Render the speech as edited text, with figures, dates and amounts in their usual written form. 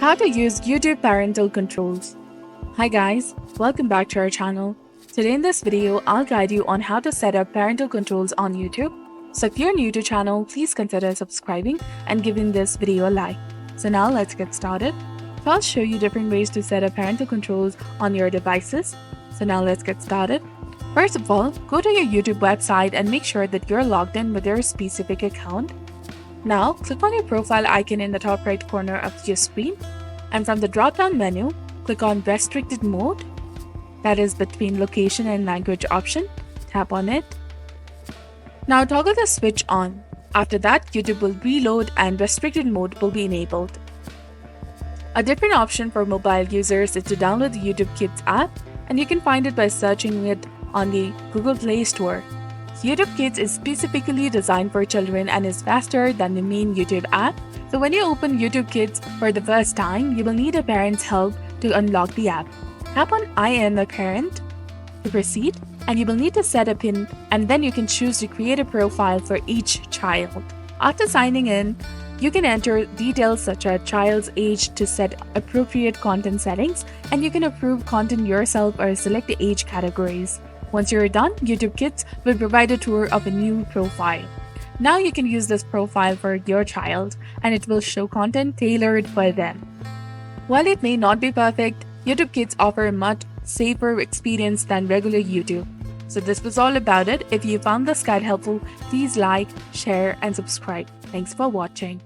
How to use YouTube parental controls. Hi guys, welcome back to our channel. Today in this video, I'll guide you on how to set up parental controls on YouTube. So if you're new to the channel, please consider subscribing and giving this video a like. So now let's get started. I'll show you different ways to set up parental controls on your devices. So now let's get started. First of all, go to your YouTube website and make sure that you're logged in with your specific account. Now, click on your profile icon in the top right corner of your screen, and from the drop-down menu, click on Restricted Mode, that is between location and language option. Tap on it. Now toggle the switch on. After that, YouTube will reload and Restricted Mode will be enabled. A different option for mobile users is to download the YouTube Kids app, and you can find it by searching it on the Google Play Store. YouTube Kids is specifically designed for children and is faster than the main YouTube app. So when you open YouTube Kids for the first time, you will need a parent's help to unlock the app. Tap on I am a parent to proceed, and you will need to set a PIN, and then you can choose to create a profile for each child. After signing in, you can enter details such as child's age to set appropriate content settings, and you can approve content yourself or select the age categories. Once you're done, YouTube Kids will provide a tour of a new profile. Now you can use this profile for your child, and it will show content tailored for them. While it may not be perfect, YouTube Kids offer a much safer experience than regular YouTube. So this was all about it. If you found this guide helpful, please like, share, and subscribe. Thanks for watching.